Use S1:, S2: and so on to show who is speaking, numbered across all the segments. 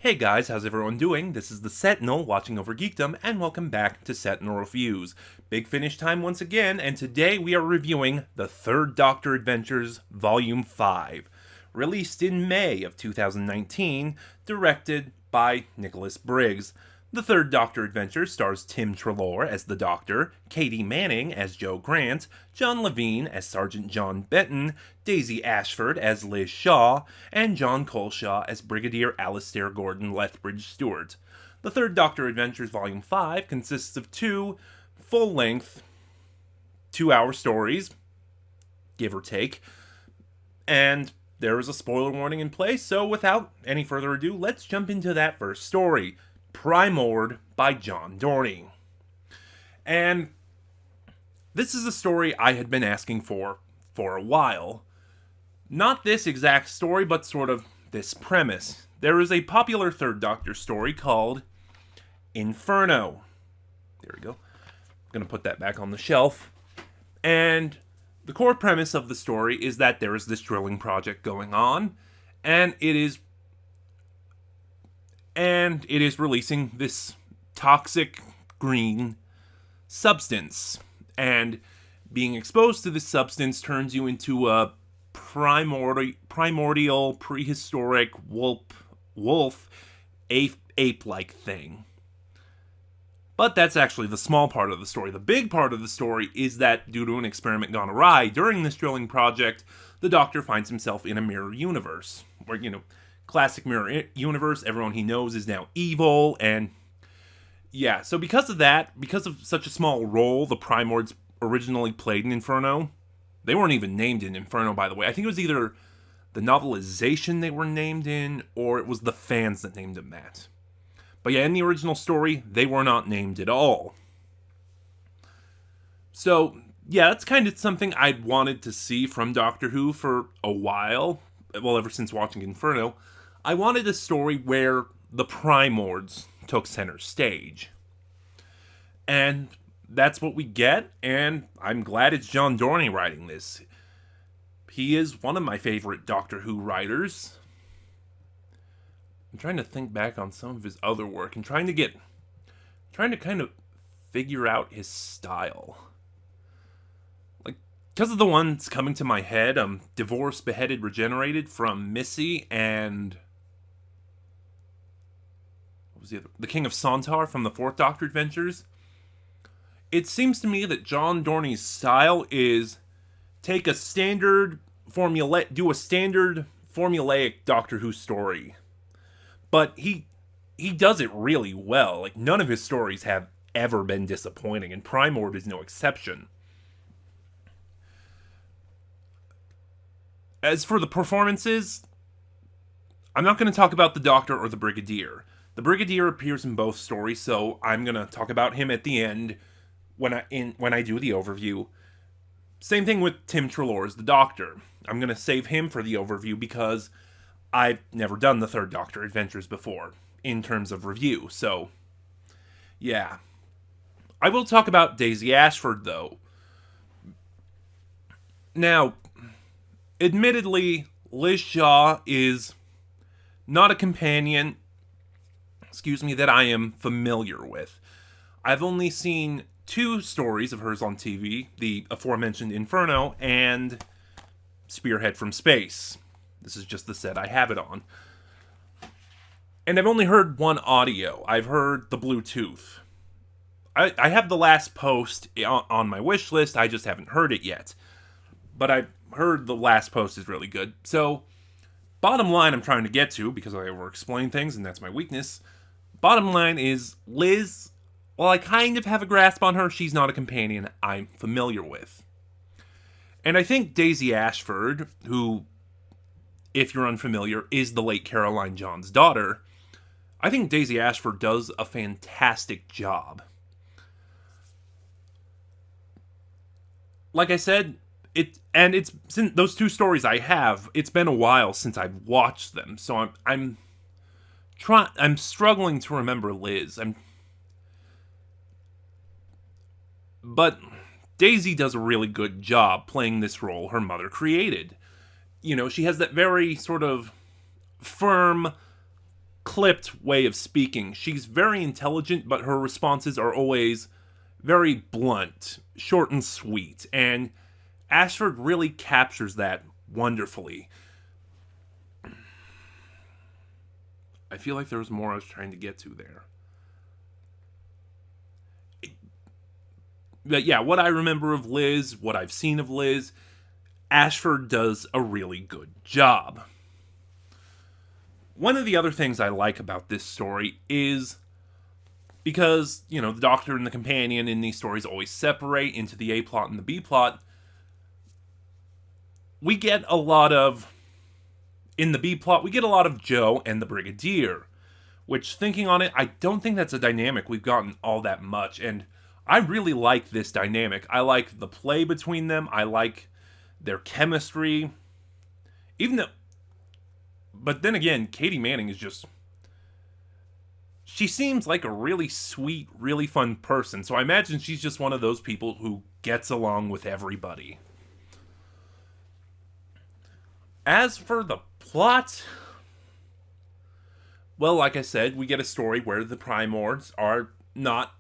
S1: Hey guys, how's everyone doing? This is the Sentinel watching over Geekdom, and welcome back to Sentinel Reviews. Big Finish time once again, and today we are reviewing The Third Doctor Adventures Volume 5, released in May of 2019, directed by Nicholas Briggs. The Third Doctor Adventure stars Tim Treloar as the Doctor, Katie Manning as Jo Grant, John Levine as Sergeant John Benton, Daisy Ashford as Liz Shaw, and John Coleshaw as Brigadier Alistair Gordon Lethbridge-Stewart. The Third Doctor Adventures Volume 5 consists of two full-length, 2-hour stories, give or take, and there is a spoiler warning in place, so without any further ado, let's jump into that first story. Primord by John Dorney. And this is a story I had been asking for a while. Not this exact story, but sort of this premise. There is a popular Third Doctor story called Inferno. There we go. I'm going to put that back on the shelf. And the core premise of the story is that there is this drilling project going on, and it is releasing this toxic green substance. And being exposed to this substance turns you into a primordial, prehistoric wolf ape-like thing. But that's actually the small part of the story. The big part of the story is that due to an experiment gone awry during this drilling project, the Doctor finds himself in a mirror universe. Where, classic mirror universe, everyone he knows is now evil, and yeah, so because of such a small role the Primords originally played in Inferno, they weren't even named in Inferno, by the way. I think it was either the novelization they were named in, or it was the fans that named them that. But yeah, in the original story, they were not named at all. So, yeah, that's kind of something I'd wanted to see from Doctor Who for a while. Well, ever since watching Inferno. I wanted a story where the Primords took center stage. And that's what we get, and I'm glad it's John Dorney writing this. He is one of my favorite Doctor Who writers. I'm trying to think back on some of his other work and trying to kind of figure out his style. Like, because of the ones coming to my head, Divorced, Beheaded, Regenerated from Missy, and what was the King of Sontar from the Fourth Doctor Adventures. It seems to me that John Dorney's style is take a standard formulaic Doctor Who story. But he does it really well. Like, none of his stories have ever been disappointing, and Primord is no exception. As for the performances, I'm not going to talk about the Doctor or the Brigadier. The Brigadier appears in both stories, so I'm going to talk about him at the end when I do the overview. Same thing with Tim Treloar as the Doctor. I'm going to save him for the overview because I've never done the Third Doctor Adventures before in terms of review, so yeah. I will talk about Daisy Ashford, though. Now, admittedly, Liz Shaw is not a companion, that I am familiar with. I've only seen 2 stories of hers on TV, the aforementioned Inferno and Spearhead from Space. This is just the set I have it on. And I've only heard one audio. I've heard the Bluetooth. I have the last post on my wish list, I just haven't heard it yet. But I've heard the last post is really good. So, bottom line I'm trying to get to, because I over-explain things and that's my weakness. Bottom line is, Liz, while I kind of have a grasp on her, she's not a companion I'm familiar with. And I think Daisy Ashford, who, if you're unfamiliar, is the late Caroline John's daughter, I think Daisy Ashford does a fantastic job. Like I said, it's since those 2 stories I have, it's been a while since I've watched them, so I'm struggling to remember Liz. But Daisy does a really good job playing this role her mother created. She has that very sort of firm, clipped way of speaking. She's very intelligent, but her responses are always very blunt, short and sweet, and Ashford really captures that wonderfully. I feel like there was more I was trying to get to there. But yeah, what I remember of Liz, what I've seen of Liz, Ashford does a really good job. One of the other things I like about this story is because, the Doctor and the Companion in these stories always separate into the A plot and the B plot. We get a lot of, in the B plot, we get a lot of Jo and the Brigadier, which, thinking on it, I don't think that's a dynamic we've gotten all that much, and I really like this dynamic. I like the play between them, I like their chemistry, but then again, Katie Manning is just, she seems like a really sweet, really fun person, so I imagine she's just one of those people who gets along with everybody. As for the plot, well, like I said, we get a story where the Primords are not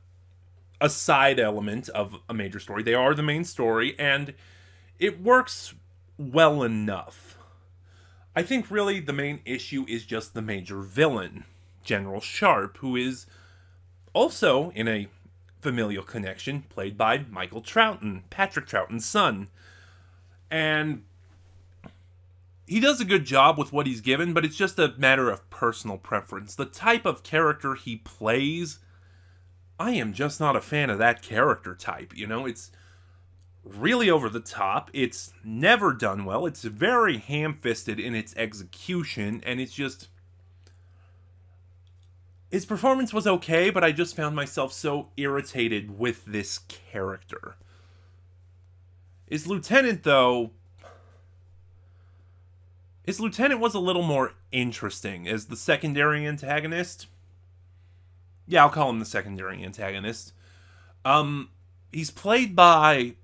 S1: a side element of a major story. They are the main story, and it works well enough. I think really the main issue is just the major villain, General Sharp, who is also in a familial connection, played by Michael Troughton, Patrick Troughton's son. And he does a good job with what he's given, but it's just a matter of personal preference. The type of character he plays, I am just not a fan of that character type, It's really over the top. It's never done well. It's very ham-fisted in its execution, and it's just... His performance was okay, but I just found myself so irritated with this character. His lieutenant, though... His lieutenant was a little more interesting as the secondary antagonist. Yeah, I'll call him the secondary antagonist. He's played by...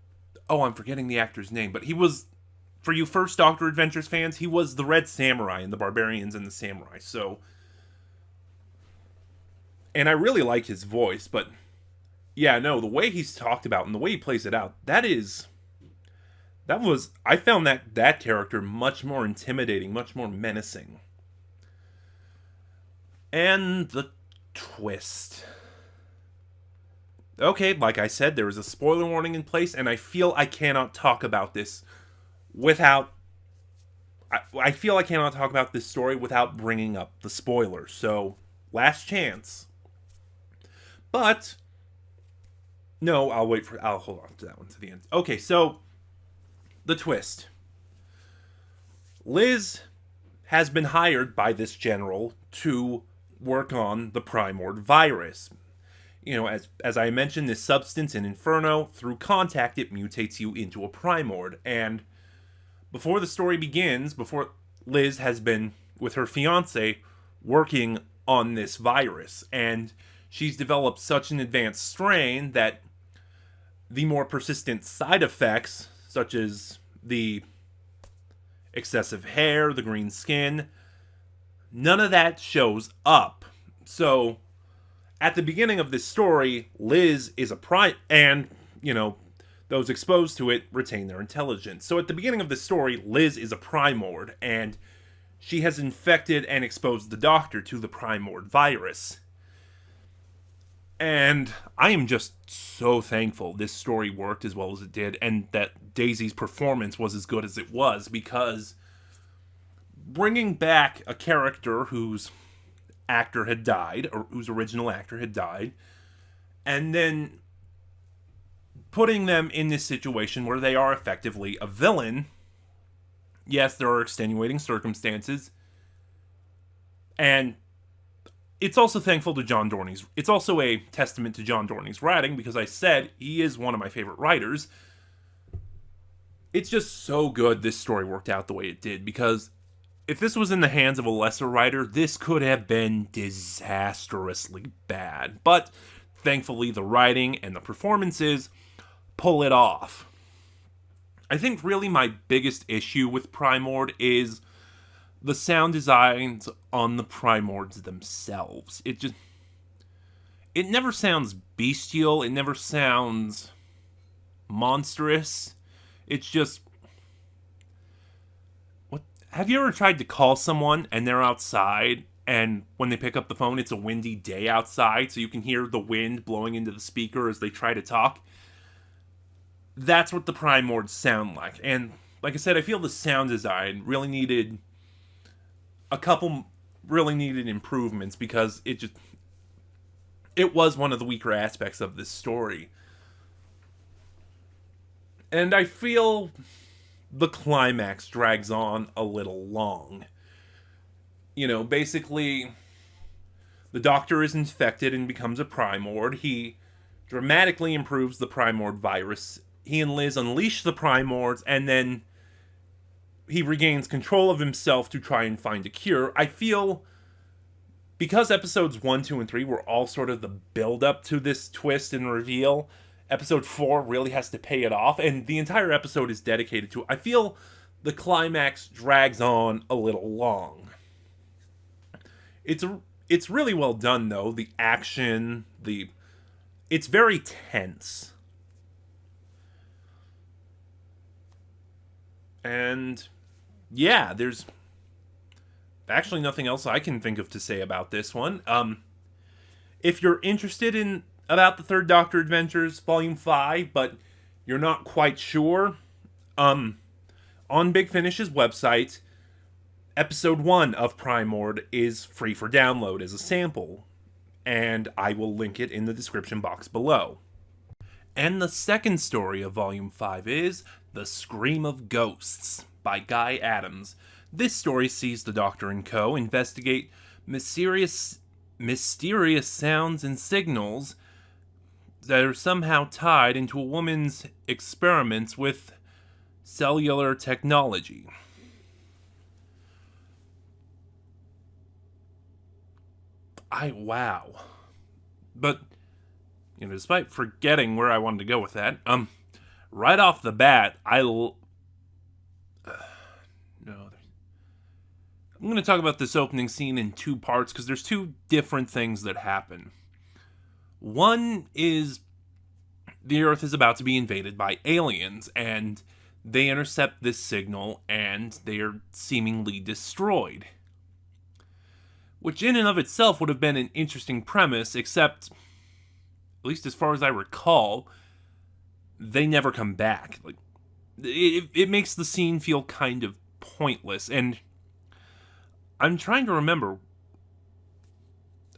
S1: Oh, I'm forgetting the actor's name, but he was... For you First Doctor Adventures fans, he was the Red Samurai in the Barbarians and the Samurai, so... And I really like his voice, but... Yeah, no, the way he's talked about and the way he plays it out, I found that character much more intimidating, much more menacing. And the twist. Okay, like I said, there is a spoiler warning in place, and I feel I cannot talk about this without... I feel I cannot talk about this story without bringing up the spoilers, so last chance. But, no, I'll hold on to that one to the end. Okay, so... The twist. Liz has been hired by this general to work on the Primord virus. As I mentioned, this substance in Inferno, through contact, it mutates you into a Primord. And before the story begins, before Liz has been, with her fiancé, working on this virus. And she's developed such an advanced strain that the more persistent side effects, such as the excessive hair, the green skin, none of that shows up. So, at the beginning of this story, Liz is a and, those exposed to it retain their intelligence. So at the beginning of this story, Liz is a Primord, and she has infected and exposed the Doctor to the Primord virus. And I am just so thankful this story worked as well as it did, and that Daisy's performance was as good as it was, because bringing back a character whose actor had died, or whose original actor had died, and then putting them in this situation where they are effectively a villain. Yes, there are extenuating circumstances, and it's also thankful to John Dorney's... It's also a testament to John Dorney's writing, because I said he is one of my favorite writers. It's just so good this story worked out the way it did, because if this was in the hands of a lesser writer, this could have been disastrously bad. But thankfully, the writing and the performances pull it off. I think really my biggest issue with Primord is the sound designs on the Primords themselves. It never sounds bestial, it never sounds monstrous. It's just, what have you ever tried to call someone and they're outside, and when they pick up the phone it's a windy day outside, so you can hear the wind blowing into the speaker as they try to talk? That's what the Primords sound like. And like I said, I feel the sound design really needed improvements, because it was one of the weaker aspects of this story. And I feel the climax drags on a little long. Basically, the Doctor is infected and becomes a Primord. He dramatically improves the Primord virus. He and Liz unleash the Primords, and then he regains control of himself to try and find a cure. I feel, because episodes 1, 2, and 3 were all sort of the build-up to this twist and reveal, episode 4 really has to pay it off, and the entire episode is dedicated to it. I feel the climax drags on a little long. It's really well done, though. The action, it's very tense. And yeah, there's actually nothing else I can think of to say about this one. If you're interested in about the Third Doctor Adventures Volume 5, but you're not quite sure, on Big Finish's website, Episode 1 of Primord is free for download as a sample, and I will link it in the description box below. And the second story of Volume 5 is The Scream of Ghosts by Guy Adams. This story sees the Doctor and co. investigate mysterious sounds and signals that are somehow tied into a woman's experiments with cellular technology. Wow. But, despite forgetting where I wanted to go with that, right off the bat, I'm going to talk about this opening scene in two parts, because there's two different things that happen. One is the Earth is about to be invaded by aliens, and they intercept this signal, and they are seemingly destroyed. Which in and of itself would have been an interesting premise, except, at least as far as I recall, they never come back. It makes the scene feel kind of pointless, and I'm trying to remember.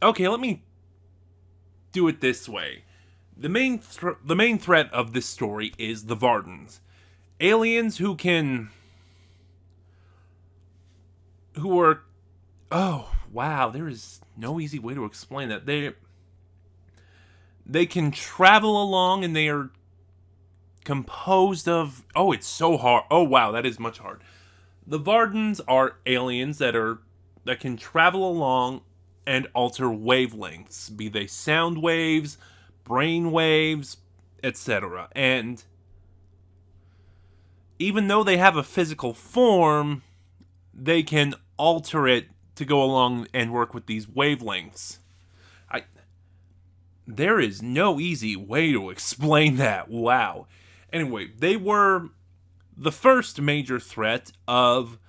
S1: Okay, let me do it this way. The main threat of this story is the Vardens. Aliens who are... Oh, wow, there is no easy way to explain that. They can travel along, and they are composed of... Oh, it's so hard. Oh, wow, that is much hard. The Vardens are aliens that can travel along and alter wavelengths, be they sound waves, brain waves, etc. And even though they have a physical form, they can alter it to go along and work with these wavelengths. There is no easy way to explain that. Wow. Anyway, they were the first major threat of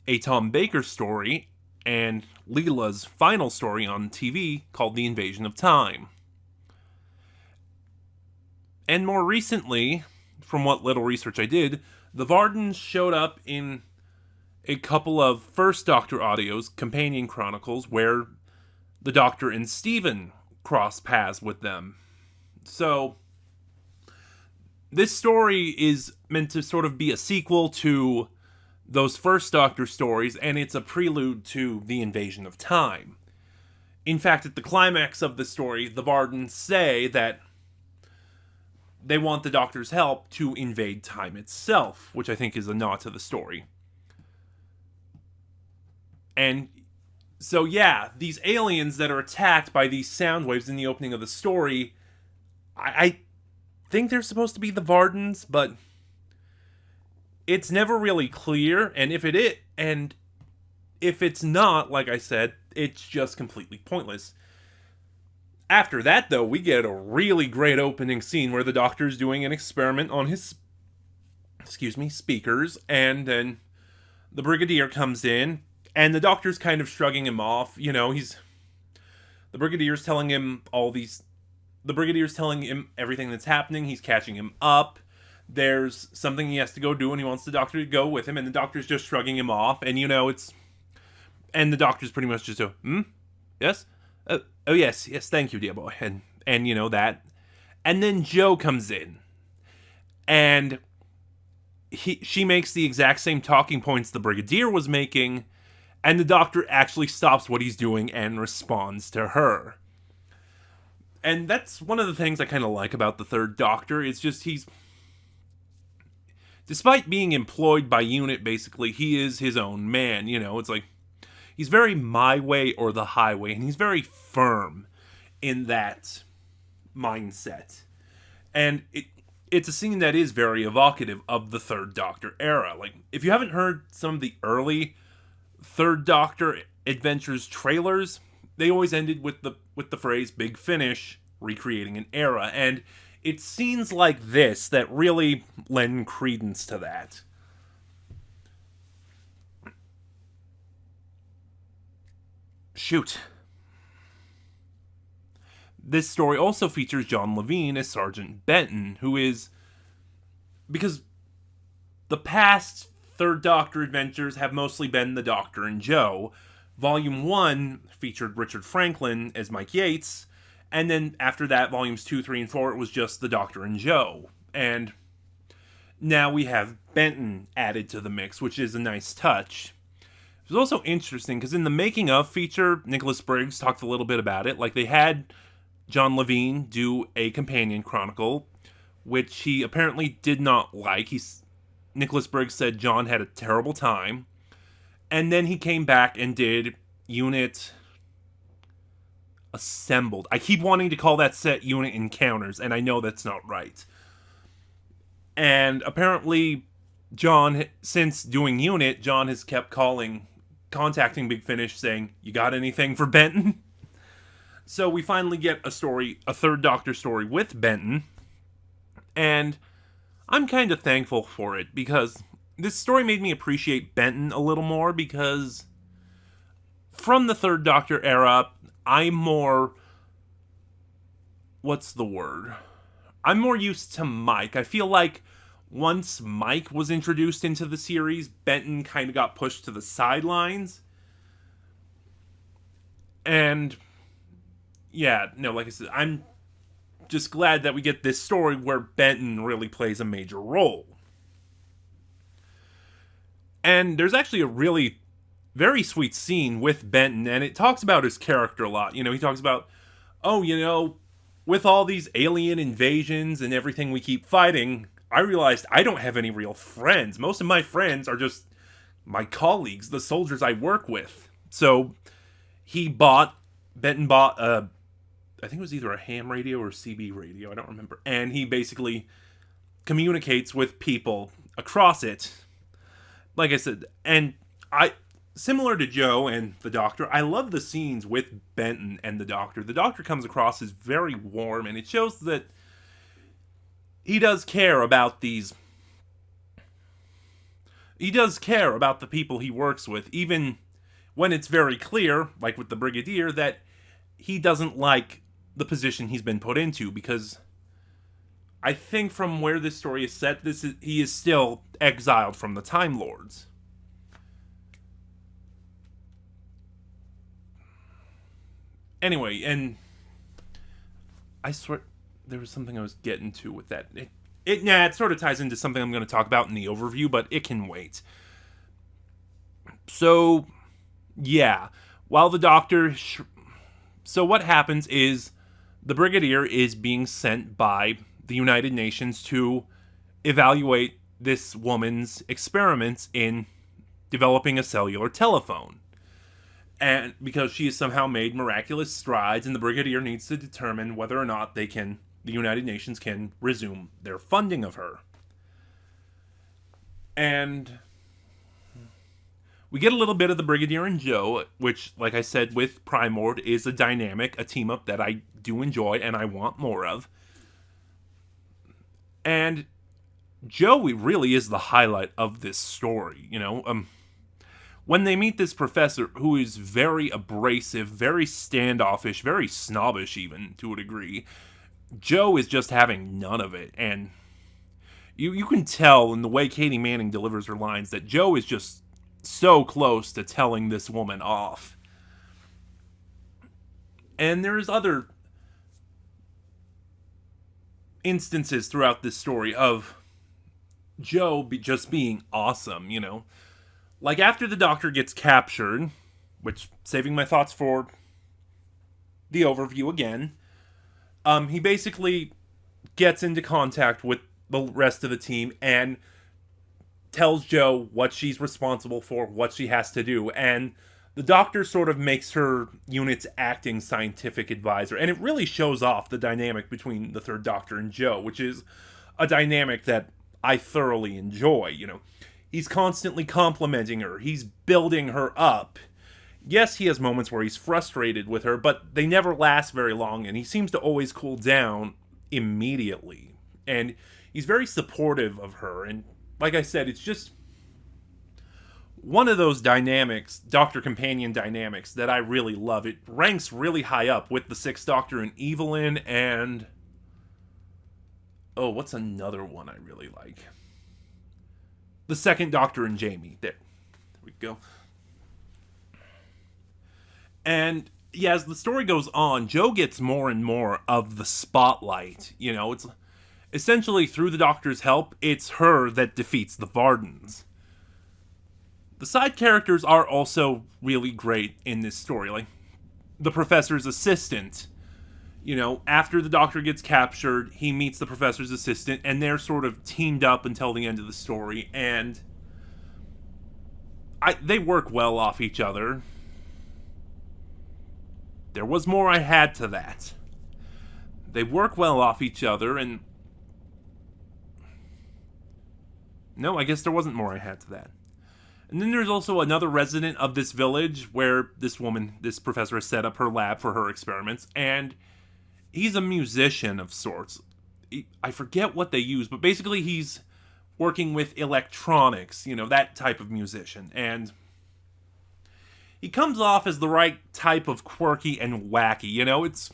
S1: a Tom Baker story and Leela's final story on TV called The Invasion of Time. And more recently, from what little research I did, the Vardens showed up in a couple of First Doctor audios, Companion Chronicles, where the Doctor and Steven cross paths with them. So, this story is meant to sort of be a sequel to those First Doctor stories, and it's a prelude to The Invasion of Time. In fact, at the climax of the story, the Vardens say that they want the Doctor's help to invade time itself, which I think is a nod to the story. And so, yeah, these aliens that are attacked by these sound waves in the opening of the story, I think they're supposed to be the Vardens, but it's never really clear. And if if it's not, like I said, it's just completely pointless. After that, though, we get a really great opening scene where the Doctor's doing an experiment on his, speakers, and then the Brigadier comes in, and the Doctor's kind of shrugging him off. The Brigadier's telling him everything that's happening. He's catching him up. There's something he has to go do, and he wants the Doctor to go with him, and the Doctor's just shrugging him off, and and the Doctor's pretty much just yes? Oh yes, thank you, dear boy. And that. And then Jo comes in. And she makes the exact same talking points the Brigadier was making, and the Doctor actually stops what he's doing and responds to her. And that's one of the things I kind of like about the Third Doctor. It's just despite being employed by UNIT, basically, he is his own man. It's like, he's very my way or the highway, and he's very firm in that mindset. And it's a scene that is very evocative of the Third Doctor era. Like, if you haven't heard some of the early Third Doctor Adventures trailers, they always ended with the phrase "Big Finish," recreating an era, and it's scenes like this that really lend credence to that. Shoot. This story also features John Levine as Sergeant Benton, who is... Because the past Third Doctor adventures have mostly been the Doctor and Jo. Volume 1 featured Richard Franklin as Mike Yates, and then after that, Volumes 2, 3, and 4, it was just the Doctor and Jo. And now we have Benton added to the mix, which is a nice touch. It was also interesting, because in the making of feature, Nicholas Briggs talked a little bit about it. Like, they had John Levine do a companion chronicle, which he apparently did not like. Nicholas Briggs said John had a terrible time. And then he came back and did Unit Assembled. I keep wanting to call that set Unit Encounters, and I know that's not right. And apparently, John, since doing Unit, John has kept contacting Big Finish saying, "You got anything for Benton?" So we finally get a Third Doctor story with Benton, and I'm kind of thankful for it, because this story made me appreciate Benton a little more, because from the Third Doctor era, I'm more... What's the word? I'm more used to Mike. I feel like once Mike was introduced into the series, Benton kind of got pushed to the sidelines. And yeah, no, like I said, I'm just glad that we get this story where Benton really plays a major role. And there's actually a really very sweet scene with Benton, and it talks about his character a lot. He talks about, with all these alien invasions and everything we keep fighting, I realized I don't have any real friends. Most of my friends are just my colleagues, the soldiers I work with. So Benton bought I think it was either a ham radio or a CB radio, I don't remember. And he basically communicates with people across it. Like I said, and similar to Jo and the Doctor, I love the scenes with Benton and the Doctor. The Doctor comes across as very warm, and it shows that he does care about the people he works with, even when it's very clear, like with the Brigadier, that he doesn't like the position he's been put into, because I think from where this story is set, he is still exiled from the Time Lords. Anyway, and I swear there was something I was getting to with that. It sort of ties into something I'm going to talk about in the overview, but it can wait. So, yeah, while the Doctor... So what happens is the Brigadier is being sent by the United Nations to evaluate this woman's experiments in developing a cellular telephone. And because she has somehow made miraculous strides, and the Brigadier needs to determine whether or not the United Nations can resume their funding of her. And We get a little bit of the Brigadier and Joe, which, like I said, with Primord, is a dynamic, a team-up that I do enjoy and I want more of. And Joey really is the highlight of this story, when they meet this professor who is very abrasive, very standoffish, very snobbish even, to a degree, Joe is just having none of it, and you can tell in the way Katie Manning delivers her lines that Joe is just so close to telling this woman off. And there's other instances throughout this story of Joe just being awesome, Like after the Doctor gets captured, which, saving my thoughts for the overview again, he basically gets into contact with the rest of the team and tells Joe what she's responsible for, what she has to do, and the Doctor sort of makes her unit's acting scientific advisor, and it really shows off the dynamic between the Third Doctor and Joe, which is a dynamic that I thoroughly enjoy, He's constantly complimenting her, he's building her up. Yes, he has moments where he's frustrated with her, but they never last very long, and he seems to always cool down immediately. And he's very supportive of her, and like I said, it's just one of those dynamics, Doctor-Companion dynamics, that I really love. It ranks really high up with the Sixth Doctor and Evelyn, and what's another one I really like? The Second Doctor and Jamie. There we go. And yeah, as the story goes on, Joe gets more and more of the spotlight. It's essentially, through the Doctor's help, it's her that defeats the Vardens. The side characters are also really great in this story. Like, the Professor's assistant. After the Doctor gets captured, he meets the Professor's assistant, and they're sort of teamed up until the end of the story, and they work well off each other. There was more I had to that. They work well off each other, and no, I guess there wasn't more I had to that. And then there's also another resident of this village where this professor, has set up her lab for her experiments, and he's a musician of sorts. I forget what they use, but basically he's working with electronics, that type of musician. And he comes off as the right type of quirky and wacky, it's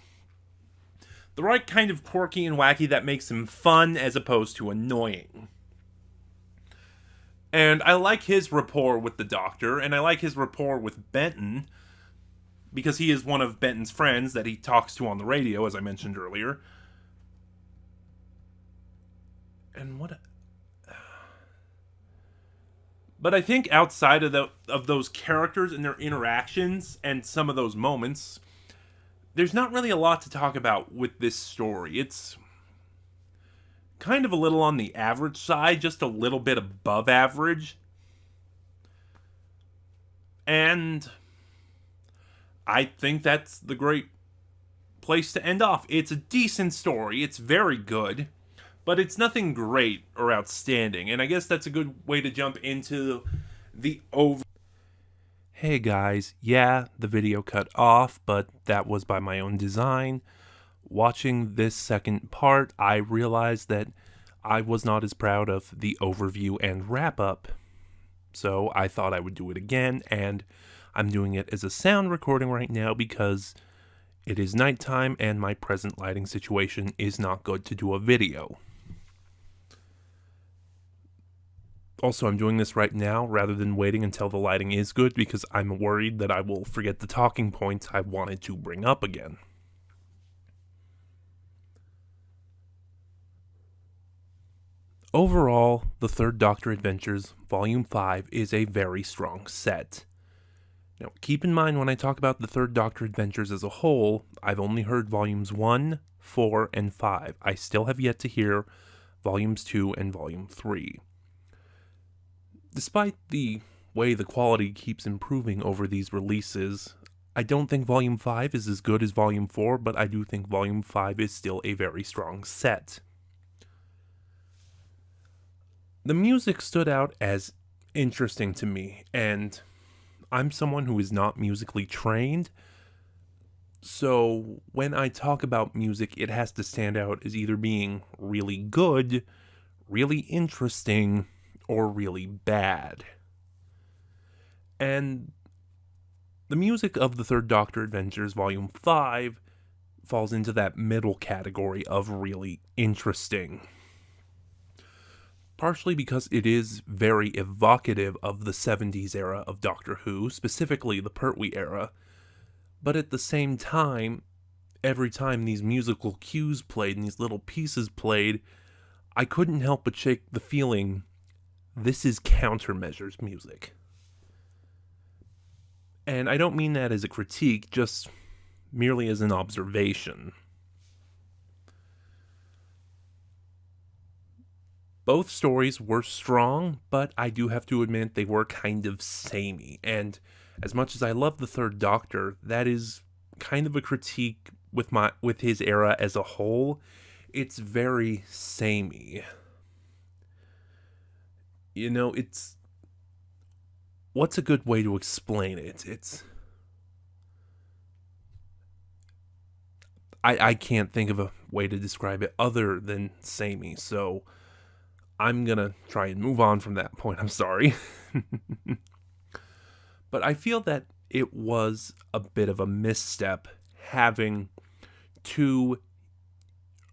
S1: the right kind of quirky and wacky that makes him fun as opposed to annoying. And I like his rapport with the Doctor, and I like his rapport with Benton, because he is one of Benton's friends that he talks to on the radio, as I mentioned earlier. And but I think outside of those characters and their interactions and some of those moments, there's not really a lot to talk about with this story. It's kind of a little on the average side, just a little bit above average. And I think that's the great place to end off. It's a decent story. It's very good, but it's nothing great or outstanding. And I guess that's a good way to jump into the Hey guys, yeah, the video cut off, but that was by my own design. Watching this second part, I realized that I was not as proud of the overview and wrap-up. So I thought I would do it again, and I'm doing it as a sound recording right now because it is nighttime and my present lighting situation is not good to do a video. Also, I'm doing this right now rather than waiting until the lighting is good because I'm worried that I will forget the talking points I wanted to bring up again. Overall, the Third Doctor Adventures Volume 5 is a very strong set. Now, keep in mind when I talk about the Third Doctor Adventures as a whole, I've only heard Volumes 1, 4, and 5. I still have yet to hear Volumes 2 and Volume 3. Despite the way the quality keeps improving over these releases, I don't think Volume 5 is as good as Volume 4, but I do think Volume 5 is still a very strong set. The music stood out as interesting to me, and I'm someone who is not musically trained, so when I talk about music, it has to stand out as either being really good, really interesting, or really bad. And the music of the Third Doctor Adventures Volume 5 falls into that middle category of really interesting. Partially because it is very evocative of the 70s era of Doctor Who, specifically the Pertwee era, but at the same time, every time these musical cues played and these little pieces played, I couldn't help but shake the feeling, this is countermeasures music. And I don't mean that as a critique, just merely as an observation. Both stories were strong, but I do have to admit they were kind of samey. And as much as I love the Third Doctor, that is kind of a critique with his era as a whole. It's very samey. You know, what's a good way to explain it? I can't think of a way to describe it other than samey, so I'm gonna try and move on from that point. I'm sorry. But I feel that it was a bit of a misstep having two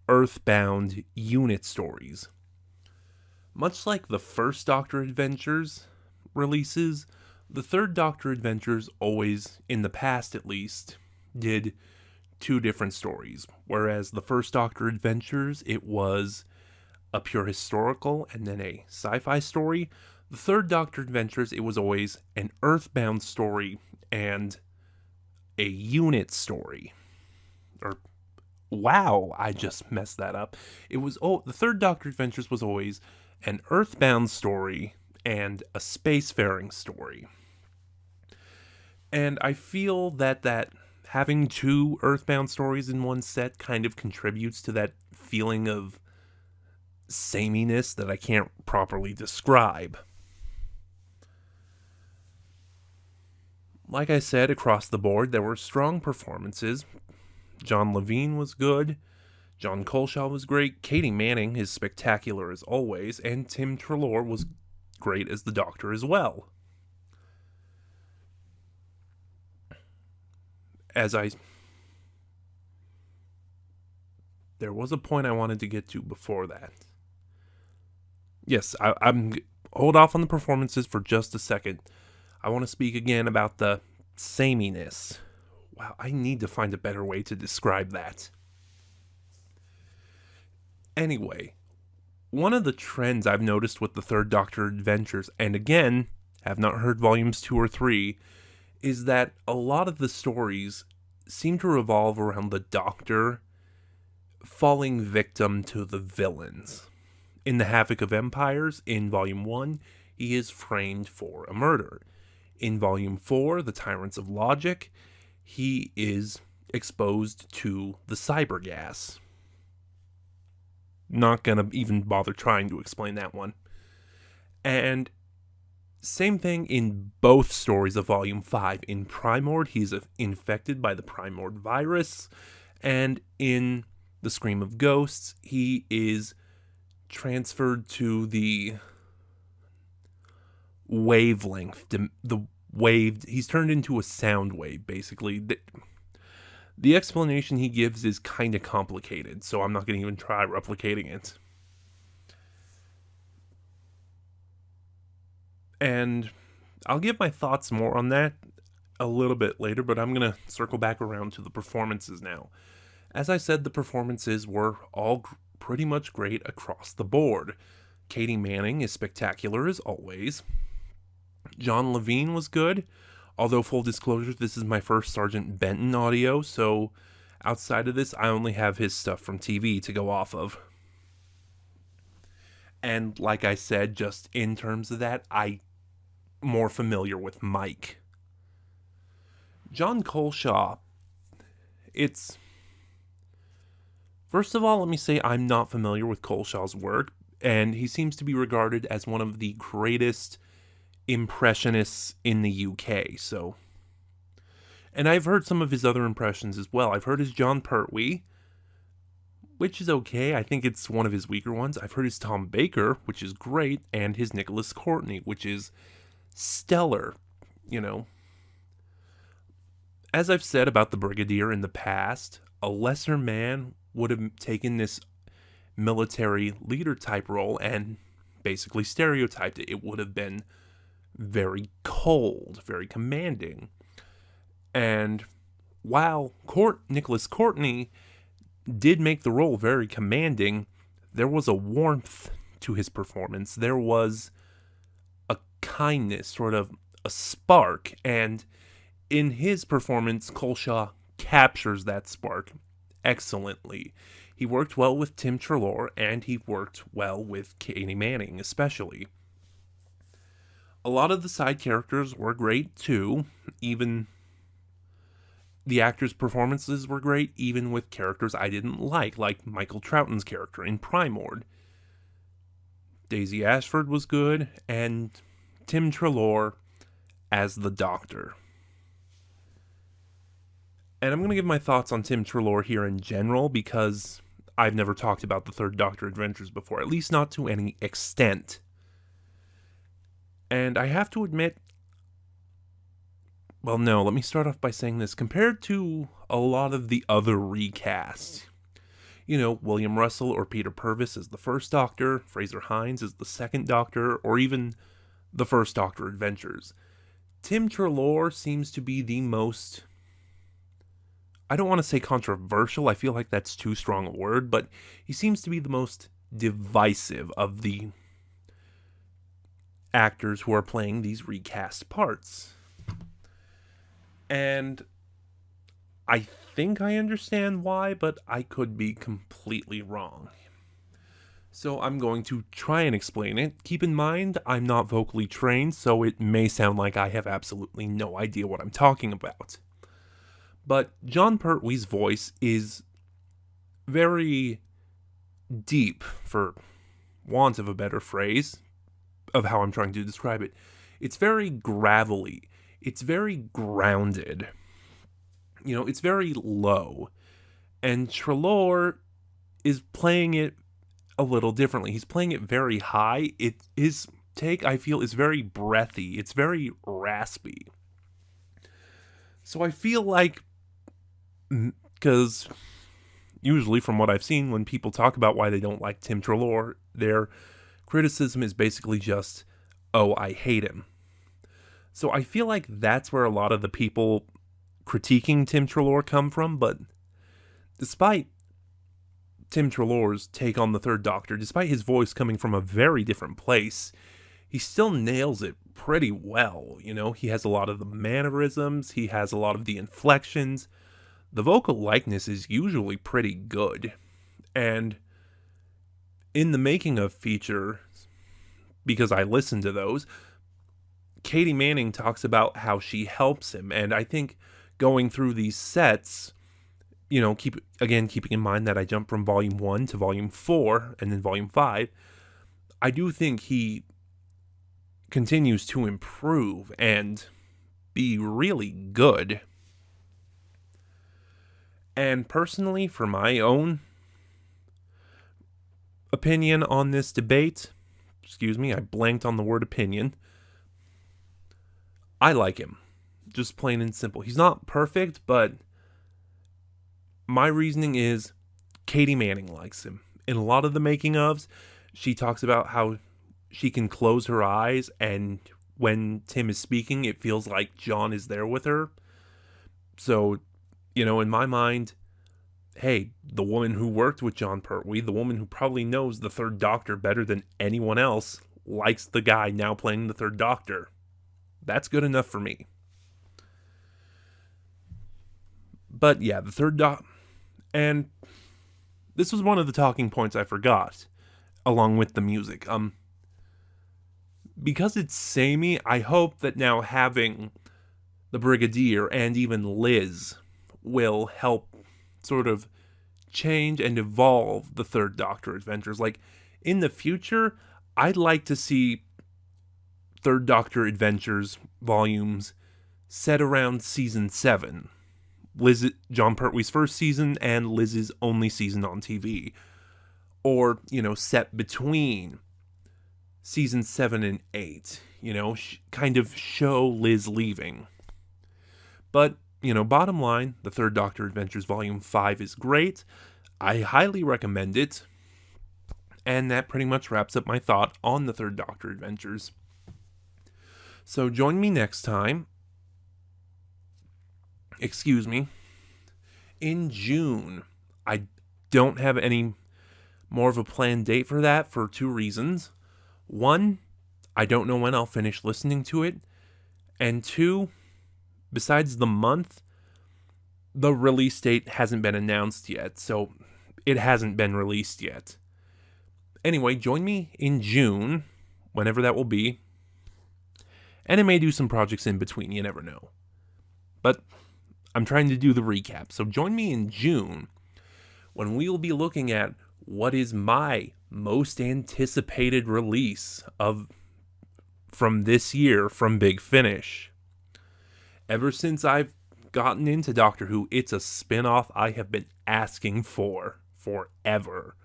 S1: Earthbound unit stories. Much like the first Doctor Adventures releases, the Third Doctor Adventures always, in the past at least, did two different stories. Whereas the first Doctor Adventures, it was a pure historical and then a sci-fi story. The Third Doctor Adventures, it was always an Earthbound story and a unit story. Wow, I just messed that up. The Third Doctor Adventures was always an Earthbound story and a spacefaring story. And I feel that having two Earthbound stories in one set kind of contributes to that feeling of sameness that I can't properly describe. Like I said, across the board, there were strong performances. John Levine was good. John Coleshaw was great. Katie Manning is spectacular as always. And Tim Treloar was great as the Doctor as well. There was a point I wanted to get to before that. Yes, I'm hold off on the performances for just a second. I want to speak again about the sameness. Wow, I need to find a better way to describe that. Anyway, one of the trends I've noticed with the Third Doctor Adventures, and again, have not heard volumes 2 or 3, is that a lot of the stories seem to revolve around the Doctor falling victim to the villains. In The Havoc of Empires, in Volume 1, he is framed for a murder. In Volume 4, The Tyrants of Logic, he is exposed to the cyber gas. Not gonna even bother trying to explain that one. And same thing in both stories of Volume 5. In Primord, he's infected by the Primord virus. And in The Scream of Ghosts, he is transferred to the wavelength. He's turned into a sound wave, basically. The explanation he gives is kind of complicated, so I'm not going to even try replicating it. And I'll give my thoughts more on that a little bit later, but I'm going to circle back around to the performances now. As I said, the performances were all pretty much great across the board. Katie Manning is spectacular as always. John Levine was good, although full disclosure, this is my first Sergeant Benton audio, so outside of this, I only have his stuff from TV to go off of. And like I said, just in terms of that, I'm more familiar with Mike. John Coleshaw, first of all, let me say I'm not familiar with Coleshaw's work, and he seems to be regarded as one of the greatest impressionists in the UK, so. And I've heard some of his other impressions as well. I've heard his John Pertwee, which is okay. I think it's one of his weaker ones. I've heard his Tom Baker, which is great, and his Nicholas Courtney, which is stellar, you know. As I've said about the Brigadier in the past, a lesser man would have taken this military leader type role and basically stereotyped it. It would have been very cold, very commanding. And while Nicholas Courtney did make the role very commanding, there was a warmth to his performance. There was a kindness, sort of a spark, and in his performance, Colshaw captures that spark excellently. He worked well with Tim Treloar, and he worked well with Katie Manning, especially. A lot of the side characters were great, too. Even the actors' performances were great, even with characters I didn't like Michael Troughton's character in Primord. Daisy Ashford was good, and Tim Treloar as the Doctor. And I'm going to give my thoughts on Tim Treloar here in general, because I've never talked about the Third Doctor Adventures before, at least not to any extent. And I have to admit, well, no, let me start off by saying this. Compared to a lot of the other recasts, you know, William Russell or Peter Purvis as the First Doctor, Fraser Hines as the Second Doctor, or even the First Doctor Adventures, Tim Treloar seems to be the most, I don't want to say controversial, I feel like that's too strong a word, but he seems to be the most divisive of the actors who are playing these recast parts. And I think I understand why, but I could be completely wrong. So I'm going to try and explain it. Keep in mind, I'm not vocally trained, so it may sound like I have absolutely no idea what I'm talking about. But John Pertwee's voice is very deep, for want of a better phrase, of how I'm trying to describe it. It's very gravelly. It's very grounded. You know, it's very low. And Treloar is playing it a little differently. He's playing it very high. His take, I feel, is very breathy. It's very raspy. So I feel like, because usually from what I've seen, when people talk about why they don't like Tim Treloar, their criticism is basically just, oh, I hate him. So I feel like that's where a lot of the people critiquing Tim Treloar come from, but despite Tim Treloar's take on the Third Doctor, despite his voice coming from a very different place, he still nails it pretty well. You know, he has a lot of the mannerisms, he has a lot of the inflections. The vocal likeness is usually pretty good. And in the making of features, because I listen to those, Katie Manning talks about how she helps him. And I think going through these sets, you know, keeping in mind that I jumped from Volume 1 to Volume 4 and then Volume 5, I do think he continues to improve and be really good. And personally, for my own opinion on this debate, I blanked on the word opinion, I like him. Just plain and simple. He's not perfect, but my reasoning is Katie Manning likes him. In a lot of the making ofs, she talks about how she can close her eyes, and when Tim is speaking, it feels like John is there with her. So, you know, in my mind, hey, the woman who worked with John Pertwee, the woman who probably knows the Third Doctor better than anyone else, likes the guy now playing the Third Doctor. That's good enough for me. But yeah, the Third Doctor, and this was one of the talking points I forgot, along with the music. Because it's samey, I hope that now having the Brigadier and even Liz will help sort of change and evolve the Third Doctor adventures. Like, in the future, I'd like to see Third Doctor Adventures volumes set around season 7. John Pertwee's first season and Liz's only season on TV. Or, set between season 7 and 8. Kind of show Liz leaving. But, bottom line, the Third Doctor Adventures Volume 5 is great. I highly recommend it. And that pretty much wraps up my thought on the Third Doctor Adventures. So join me next time. In June. I don't have any more of a planned date for that for 2 reasons. 1, I don't know when I'll finish listening to it. And 2, besides the month, the release date hasn't been announced yet. So it hasn't been released yet. Anyway, join me in June, whenever that will be. And I may do some projects in between, you never know. But I'm trying to do the recap. So join me in June, when we will be looking at what is my most anticipated release from this year from Big Finish. Ever since I've gotten into Doctor Who, it's a spin-off I have been asking for forever.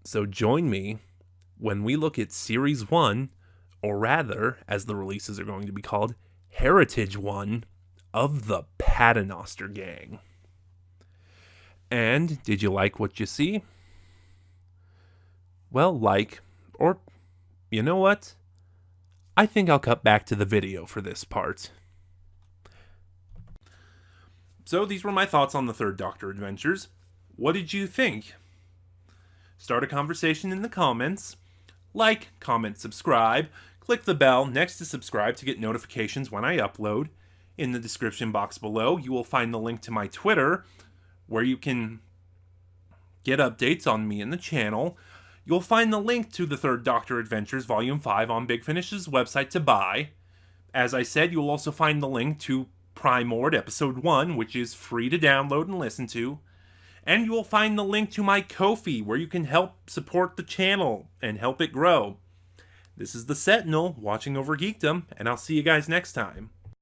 S1: So join me when we look at Series 1, or rather, as the releases are going to be called, Heritage 1 of the Paternoster Gang. And did you like what you see? Well, or you know what? I think I'll cut back to the video for this part. So these were my thoughts on the Third Doctor Adventures. What did you think? Start a conversation in the comments. Like, comment, subscribe. Click the bell next to subscribe to get notifications when I upload. In the description box below, you will find the link to my Twitter, where you can get updates on me and the channel. You'll find the link to the Third Doctor Adventures Volume 5 on Big Finish's website to buy. As I said, you'll also find the link to Primord Episode 1, which is free to download and listen to. And you will find the link to my Ko-fi, where you can help support the channel and help it grow. This is the Sentinel, watching over geekdom, and I'll see you guys next time.